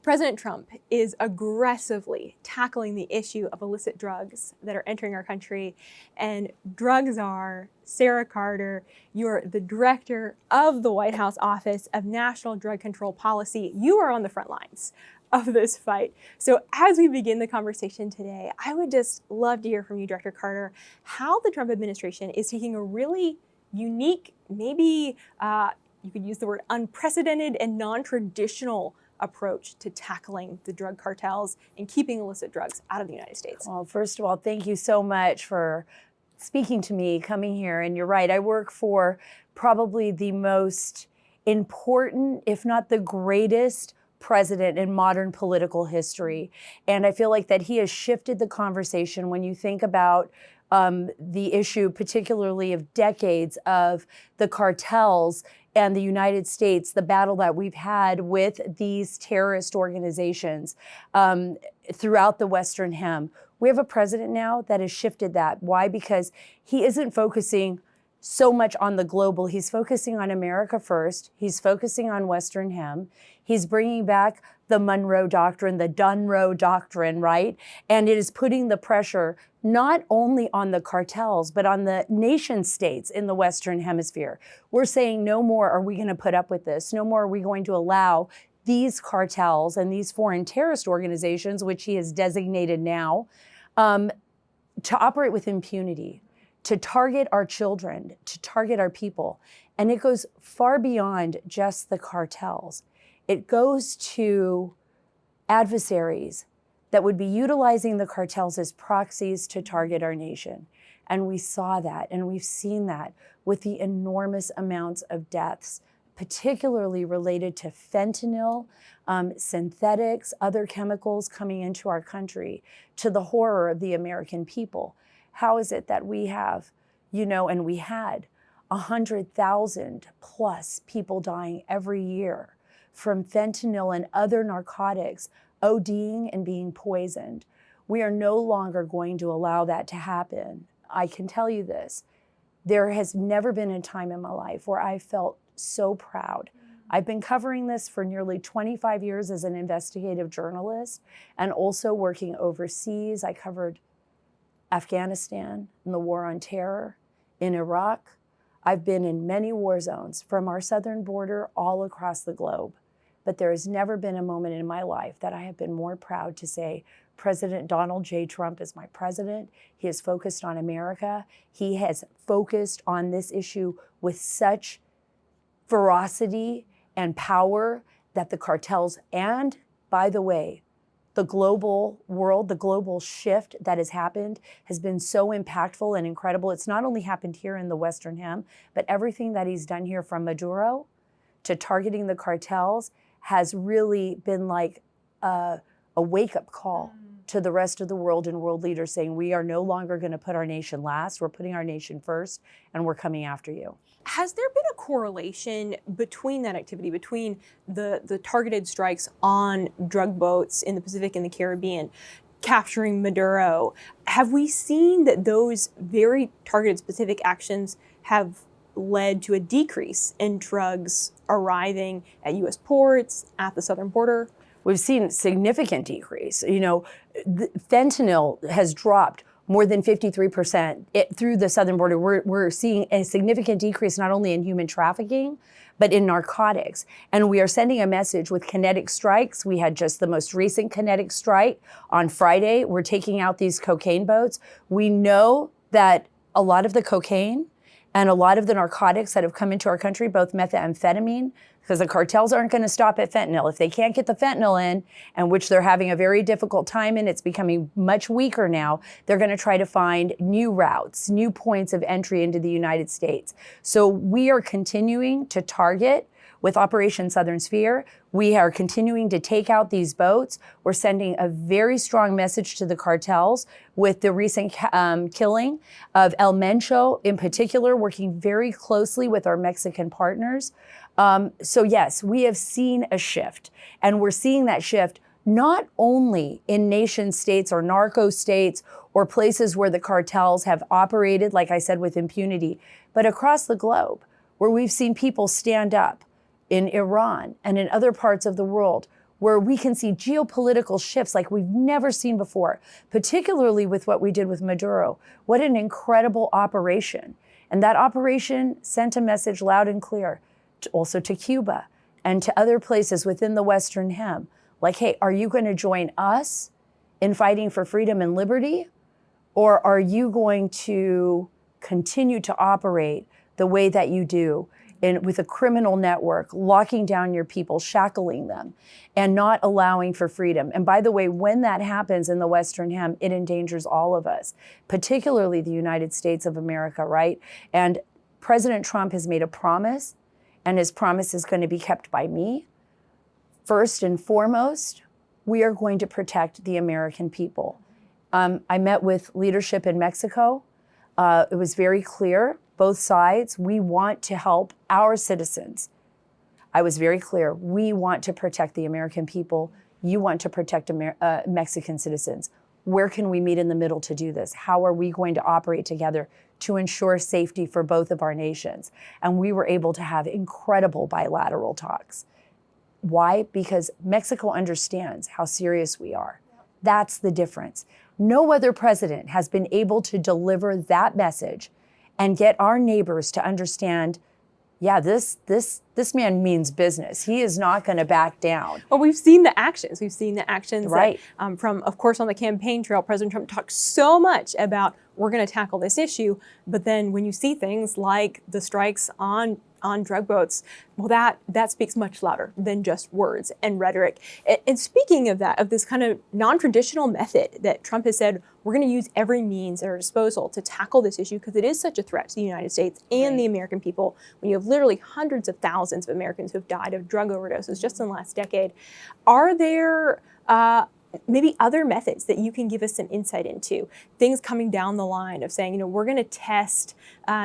President Trump is aggressively tackling the issue of illicit drugs that are entering our country. And drug czar Sara Carter, you're the director of the White House Office of National Drug Control Policy. You are on the front lines of this fight. So as we begin the conversation today, I would just love to hear from you, Director Carter, how the Trump administration is taking a really unique, maybe you could use the word unprecedented and non-traditional approach to tackling the drug cartels and keeping illicit drugs out of the United States. Well, first of all, thank you so much for speaking to me, coming here. And you're right, I work for probably the most important, if not the greatest, president in modern political history. And I feel like that he has shifted the conversation when you think about the issue, particularly of decades of the cartels and the United States, the battle that we've had with these terrorist organizations throughout the Western Hem. We have a president now that has shifted that. Why? Because he isn't focusing so much on the global. He's focusing on America first. He's focusing on Western Hem. He's bringing back the Monroe Doctrine, the Dunroe Doctrine, right? And it is putting the pressure not only on the cartels, but on the nation states in the Western Hemisphere. We're saying no more are we going to put up with this. No more are we going to allow these cartels and these foreign terrorist organizations, which he has designated now, to operate with impunity, to target our children, to target our people. And it goes far beyond just the cartels. It goes to adversaries that would be utilizing the cartels as proxies to target our nation. And we saw that, and we've seen that with the enormous amounts of deaths, particularly related to fentanyl, synthetics, other chemicals coming into our country, to the horror of the American people. How is it that we have, and we had 100,000 plus people dying every year from fentanyl and other narcotics, ODing and being poisoned? We are no longer going to allow that to happen. I can tell you this, there has never been a time in my life where I felt so proud. I've been covering this for nearly 25 years as an investigative journalist and also working overseas. I covered Afghanistan and the war on terror, in Iraq. I've been in many war zones from our southern border all across the globe. But there has never been a moment in my life that I have been more proud to say, President Donald J. Trump is my president. He has focused on America. He has focused on this issue with such ferocity and power that the cartels, and by the way, the global world, the global shift that has happened has been so impactful and incredible. It's not only happened here in the Western Hem, but everything that he's done here, from Maduro to targeting the cartels, has really been like a wake-up call to the rest of the world and world leaders saying, we are no longer going to put our nation last, we're putting our nation first, and we're coming after you. Has there been a correlation between that activity, between the targeted strikes on drug boats in the Pacific and the Caribbean, capturing Maduro? Have we seen that those very targeted specific actions have led to a decrease in drugs arriving at U.S. ports, at the southern border? We've seen a significant decrease. Fentanyl has dropped more than 53% through the southern border. We're seeing a significant decrease not only in human trafficking, but in narcotics. And we are sending a message with kinetic strikes. We had just the most recent kinetic strike on Friday. We're taking out these cocaine boats. We know that a lot of the cocaine and a lot of the narcotics that have come into our country, both methamphetamine, because the cartels aren't going to stop at fentanyl. If they can't get the fentanyl in, and which they're having a very difficult time in, it's becoming much weaker now, they're going to try to find new routes, new points of entry into the United States. So we are continuing to target with Operation Southern Sphere. We are continuing to take out these boats. We're sending a very strong message to the cartels with the recent killing of El Mencho in particular, working very closely with our Mexican partners. So yes, we have seen a shift, and we're seeing that shift not only in nation states or narco states or places where the cartels have operated, like I said, with impunity, but across the globe, where we've seen people stand up in Iran and in other parts of the world where we can see geopolitical shifts like we've never seen before, particularly with what we did with Maduro. What an incredible operation. And that operation sent a message loud and clear also to Cuba and to other places within the Western Hem. Like, hey, are you going to join us in fighting for freedom and liberty? Or are you going to continue to operate the way that you do with a criminal network, locking down your people, shackling them, and not allowing for freedom? And by the way, when that happens in the Western Hem, it endangers all of us, particularly the United States of America, right? And President Trump has made a promise, and his promise is going to be kept by me. First and foremost, we are going to protect the American people. I met with leadership in Mexico. It was very clear, both sides, we want to help our citizens. I was very clear, we want to protect the American people. You want to protect Mexican citizens. Where can we meet in the middle to do this? How are we going to operate together to ensure safety for both of our nations? And we were able to have incredible bilateral talks. Why? Because Mexico understands how serious we are. That's the difference. No other president has been able to deliver that message and get our neighbors to understand, yeah, this man means business. He is not going to back down. Well, we've seen the actions. We've seen the actions right. that, from, of course, on the campaign trail, President Trump talked so much about we're going to tackle this issue. But then when you see things like the strikes on drug boats, well, that speaks much louder than just words and rhetoric. And speaking of that, of this kind of non-traditional method that Trump has said, we're going to use every means at our disposal to tackle this issue because it is such a threat to the United States and right. the American people. When you have literally hundreds of thousands of Americans who have died of drug overdoses just in the last decade, are there maybe other methods that you can give us some insight into, things coming down the line of saying, we're going to test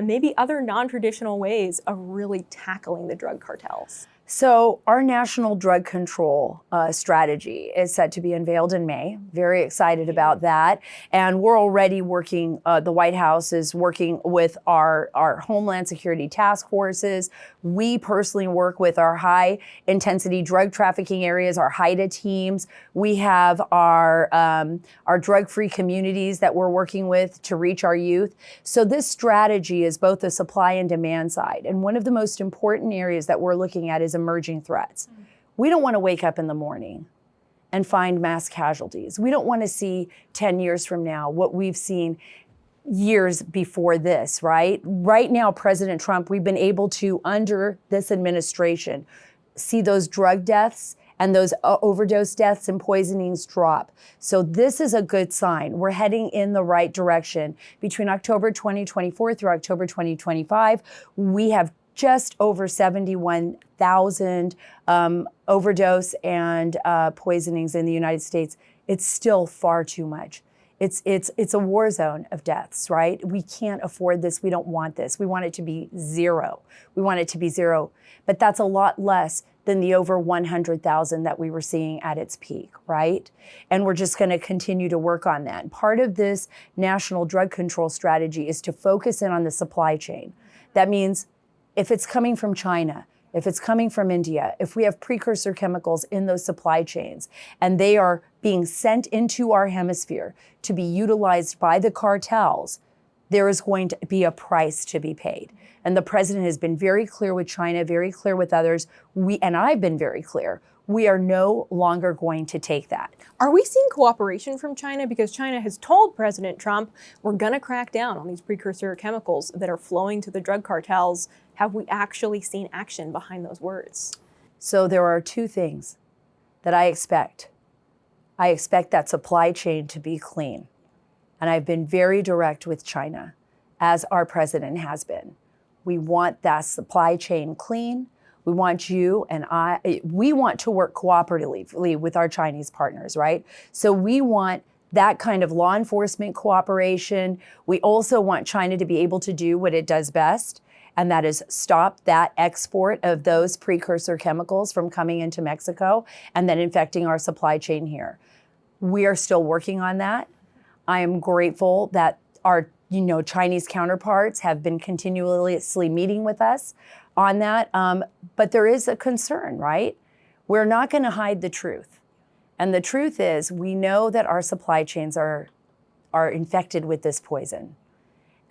maybe other non-traditional ways of really tackling the drug cartels? So our national drug control strategy is set to be unveiled in May. Very excited about that. And we're already working, the White House is working with our Homeland Security task forces. We personally work with our high intensity drug trafficking areas, our HIDTA teams. We have our drug-free communities that we're working with to reach our youth. So this strategy is both the supply and demand side. And one of the most important areas that we're looking at is emerging threats. We don't want to wake up in the morning and find mass casualties. We don't want to see 10 years from now what we've seen years before this, right? Right now, President Trump, we've been able to, under this administration, see those drug deaths and those overdose deaths and poisonings drop. So this is a good sign. We're heading in the right direction. Between October 2024 through October 2025, we have just over 71,000 overdose and poisonings in the United States. It's still far too much. It's a war zone of deaths, right? We can't afford this. We don't want this. We want it to be zero. We want it to be zero. But that's a lot less than the over 100,000 that we were seeing at its peak, right? And we're just going to continue to work on that. Part of this national drug control strategy is to focus in on the supply chain. That means if it's coming from China, if it's coming from India, if we have precursor chemicals in those supply chains and they are being sent into our hemisphere to be utilized by the cartels, there is going to be a price to be paid. And the president has been very clear with China, very clear with others. And I've been very clear. We are no longer going to take that. Are we seeing cooperation from China? Because China has told President Trump, we're going to crack down on these precursor chemicals that are flowing to the drug cartels. Have we actually seen action behind those words? So there are two things that I expect. I expect that supply chain to be clean. And I've been very direct with China, as our president has been. We want that supply chain clean. We want you and we want to work cooperatively with our Chinese partners, right? So we want that kind of law enforcement cooperation. We also want China to be able to do what it does best, and that is stop that export of those precursor chemicals from coming into Mexico and then infecting our supply chain here. We are still working on that. I am grateful that our Chinese counterparts have been continuously meeting with us on that. But there is a concern, right? We're not going to hide the truth. And the truth is, we know that our supply chains are infected with this poison,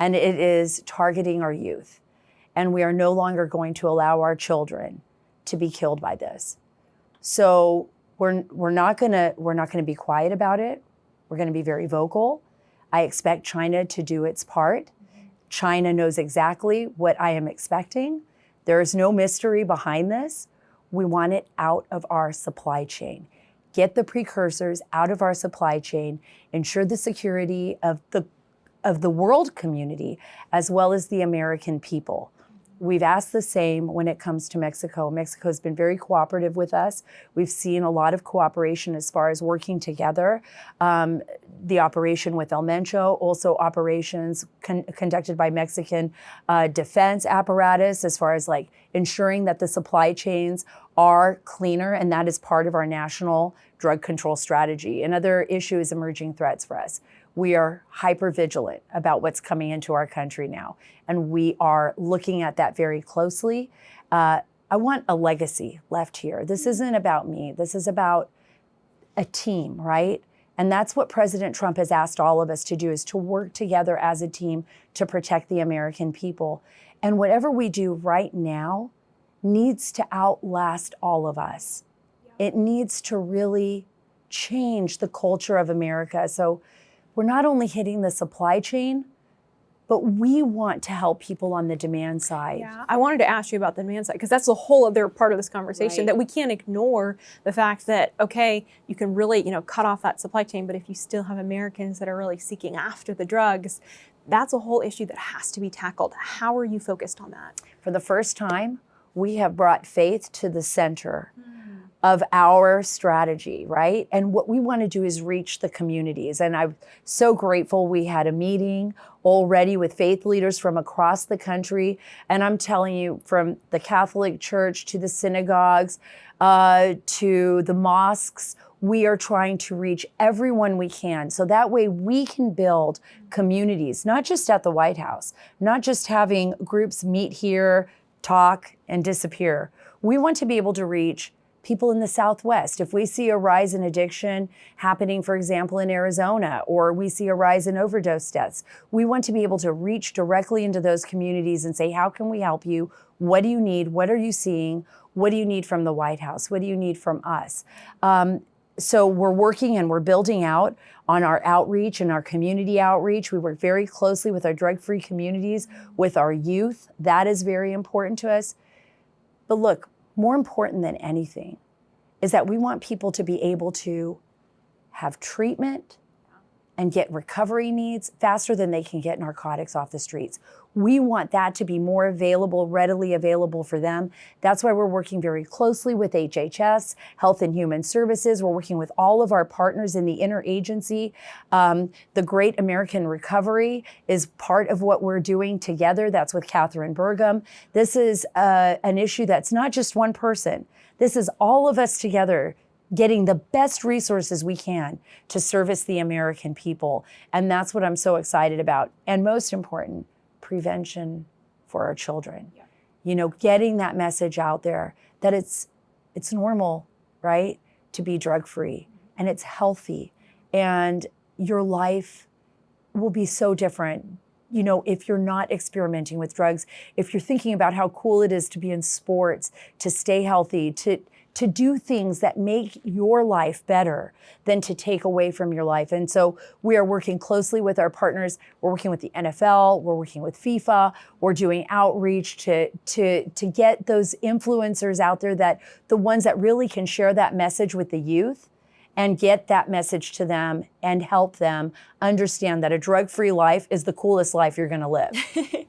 and it is targeting our youth. And we are no longer going to allow our children to be killed by this. So we're not gonna be quiet about it. We're gonna be very vocal. I expect China to do its part. China knows exactly what I am expecting. There is no mystery behind this. We want it out of our supply chain. Get the precursors out of our supply chain, ensure the security of the world community as well as the American people. We've asked the same when it comes to Mexico. Mexico has been very cooperative with us. We've seen a lot of cooperation as far as working together. The operation with El Mencho, also operations conducted by Mexican defense apparatus as far as like ensuring that the supply chains are cleaner, and that is part of our national drug control strategy. Another issue is emerging threats for us. We are hyper vigilant about what's coming into our country now, and we are looking at that very closely. I want a legacy left here. This isn't about me. This is about a team, right? And that's what President Trump has asked all of us to do, is to work together as a team to protect the American people. And whatever we do right now needs to outlast all of us. It needs to really change the culture of America. So we're not only hitting the supply chain, but we want to help people on the demand side. Yeah, I wanted to ask you about the demand side, because that's the whole other part of this conversation, Right. that we can't ignore the fact that, okay, you can really, cut off that supply chain, but if you still have Americans that are really seeking after the drugs, that's a whole issue that has to be tackled. How are you focused on that? For the first time, we have brought faith to the center of our strategy, right? And what we want to do is reach the communities. And I'm so grateful we had a meeting already with faith leaders from across the country. And I'm telling you, from the Catholic Church to the synagogues, to the mosques, we are trying to reach everyone we can. So that way we can build communities, not just at the White House, not just having groups meet here, talk, and disappear. We want to be able to reach people in the Southwest. If we see a rise in addiction happening, for example, in Arizona, or we see a rise in overdose deaths, we want to be able to reach directly into those communities and say, how can we help you? What do you need? What are you seeing? What do you need from the White House? What do you need from us? So we're working and we're building out on our outreach and our community outreach. We work very closely with our drug-free communities, with our youth. That is very important to us. But look, more important than anything is that we want people to be able to have treatment and get recovery needs faster than they can get narcotics off the streets. We want that to be more available, readily available for them. That's why we're working very closely with HHS, Health and Human Services. We're working with all of our partners in the interagency. The Great American Recovery is part of what we're doing together. That's with Catherine Burgum. This is an issue that's not just one person. This is all of us together getting the best resources we can to service the American people. And that's what I'm so excited about. And most important, prevention for our children. Yeah. Getting that message out there that it's normal, right, to be drug-free, and it's healthy, and your life will be so different. If you're not experimenting with drugs, if you're thinking about how cool it is to be in sports, to stay healthy, to do things that make your life better than to take away from your life. And so we are working closely with our partners. We're working with the NFL, we're working with FIFA, we're doing outreach to get those influencers out there, that the ones that really can share that message with the youth and get that message to them and help them understand that a drug-free life is the coolest life you're gonna live,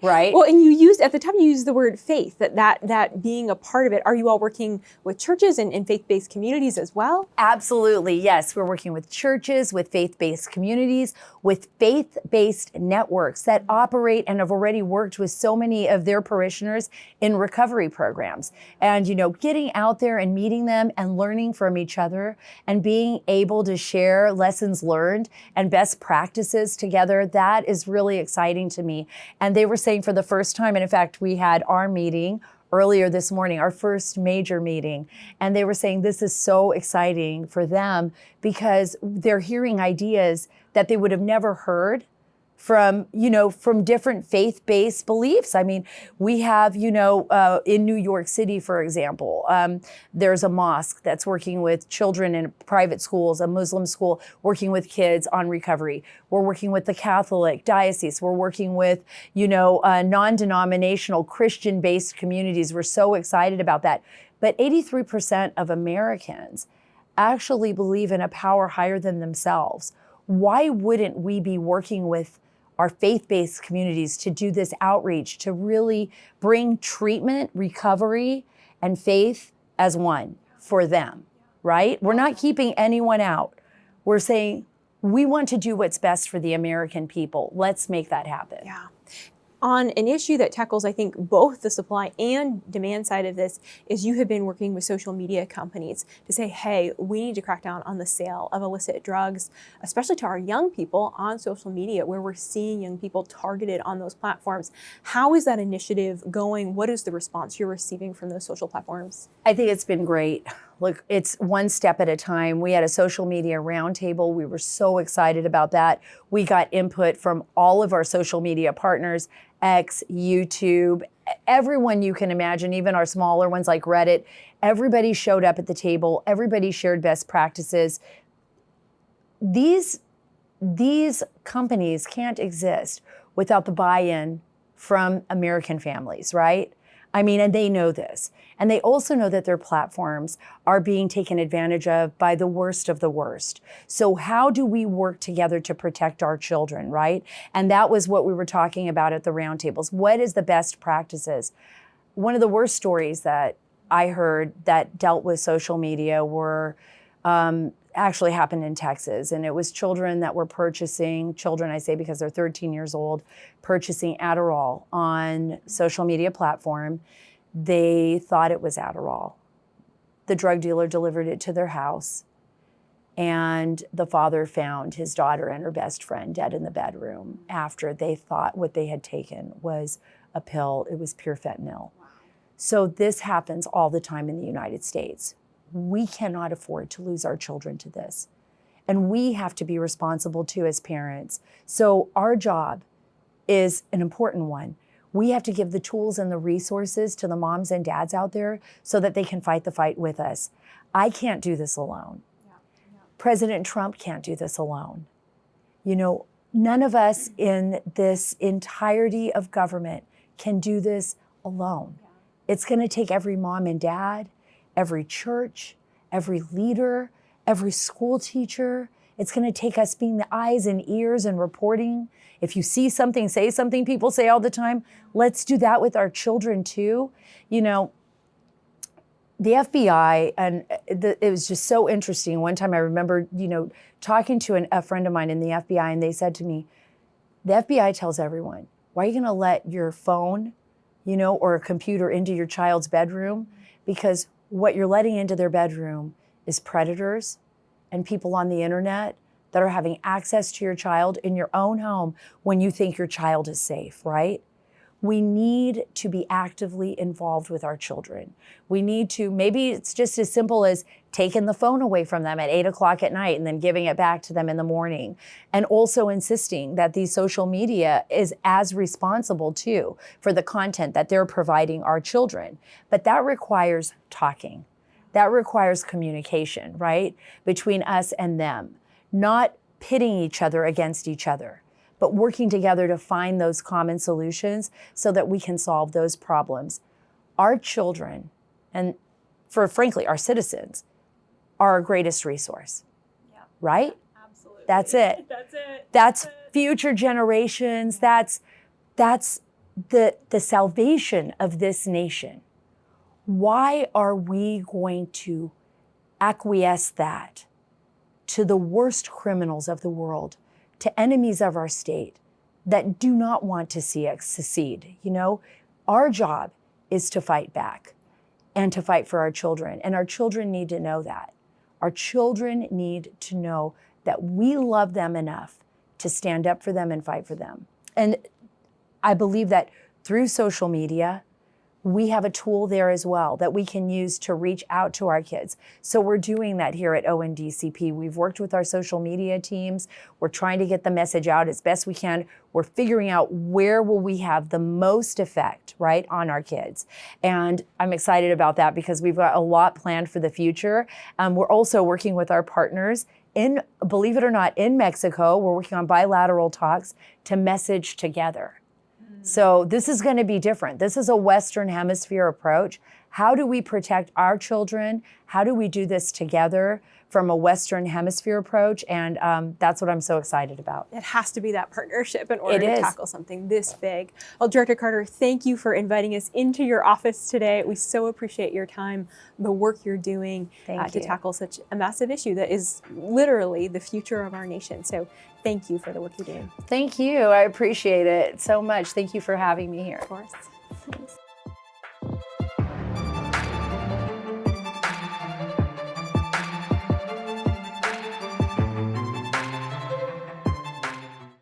right? Well, and at the time you used the word faith, that being a part of it. Are you all working with churches and faith-based communities as well? Absolutely, yes. We're working with churches, with faith-based communities, with faith-based networks that operate and have already worked with so many of their parishioners in recovery programs. And, getting out there and meeting them and learning from each other and being able to share lessons learned and best practices together, that is really exciting to me. And they were saying for the first time, and in fact, we had our meeting earlier this morning, our first major meeting, and they were saying this is so exciting for them because they're hearing ideas that they would have never heard from, from different faith-based beliefs. I mean, we have, in New York City, for example, there's a mosque that's working with children in private schools, a Muslim school working with kids on recovery. We're working with the Catholic diocese. We're working with, non-denominational Christian-based communities. We're so excited about that. But 83% of Americans actually believe in a power higher than themselves. Why wouldn't we be working with our faith-based communities to do this outreach, to really bring treatment, recovery, and faith as one for them, right? We're not keeping anyone out. We're saying we want to do what's best for the American people. Let's make that happen. Yeah. On an issue that tackles, I think, both the supply and demand side of this is you have been working with social media companies to say, hey, we need to crack down on the sale of illicit drugs, especially to our young people on social media, where we're seeing young people targeted on those platforms. How is that initiative going? What is the response you're receiving from those social platforms? I think it's been great. Look, it's one step at a time. We had a social media roundtable. We were so excited about that. We got input from all of our social media partners, X, YouTube, everyone you can imagine, even our smaller ones like Reddit. Everybody showed up at the table. Everybody shared best practices. These companies can't exist without the buy-in from American families, right? I mean, and they know this. And they also know that their platforms are being taken advantage of by the worst of the worst. So how do we work together to protect our children, right? And that was what we were talking about at the roundtables. What is the best practices? One of the worst stories that I heard that dealt with social media were actually happened in Texas. And it was children that were purchasing, children I say because they're 13 years old, purchasing Adderall on social media platform. They thought it was Adderall. The drug dealer delivered it to their house. And the father found his daughter and her best friend dead in the bedroom after they thought what they had taken was a pill. It was pure fentanyl. So this happens all the time in the United States. We cannot afford to lose our children to this. And we have to be responsible too as parents. So our job is an important one. We have to give the tools and the resources to the moms and dads out there so that they can fight the fight with us. I can't do this alone. President Trump can't do this alone. None of us in this entirety of government can do this alone. It's going to take every mom and dad, every church, every leader, every school teacher. It's going to take us being the eyes and ears and reporting. If you see something, say something, people say all the time. Let's do that with our children too. The FBI, and it was just so interesting. One time I remember, talking to a friend of mine in the FBI, and they said to me, the FBI tells everyone, why are you going to let your phone, or a computer into your child's bedroom? Because what you're letting into their bedroom is predators and people on the internet that are having access to your child in your own home when you think your child is safe, right? We need to be actively involved with our children. We need to, maybe it's just as simple as taking the phone away from them at 8 o'clock at night and then giving it back to them in the morning. And also insisting that these social media is as responsible too for the content that they're providing our children. But that requires talking. That requires communication, right? Between us and them, not pitting each other against each other, but working together to find those common solutions so that we can solve those problems. Our children, and frankly, our citizens, are our greatest resource, right? Absolutely. That's it. That's future generations. That's the salvation of this nation. Why are we going to acquiesce that to the worst criminals of the world, to enemies of our state that do not want to see us succeed? Our job is to fight back and to fight for our children. And our children need to know that. Our children need to know that we love them enough to stand up for them and fight for them. And I believe that through social media, we have a tool there as well that we can use to reach out to our kids. So we're doing that here at ONDCP. We've worked with our social media teams. We're trying to get the message out as best we can. We're figuring out where will we have the most effect, right, on our kids. And I'm excited about that because we've got a lot planned for the future. We're also working with our partners believe it or not, in Mexico. We're working on bilateral talks to message together. So this is going to be different. This is a Western Hemisphere approach. How do we protect our children? How do we do this together from a Western Hemisphere approach? And that's what I'm so excited about. It has to be that partnership in order to tackle something this big. Well, Director Carter, thank you for inviting us into your office today. We so appreciate your time, the work you're doing to tackle such a massive issue that is literally the future of our nation. So thank you for the work you're doing. Thank you. I appreciate it so much. Thank you for having me here. Of course. Thanks.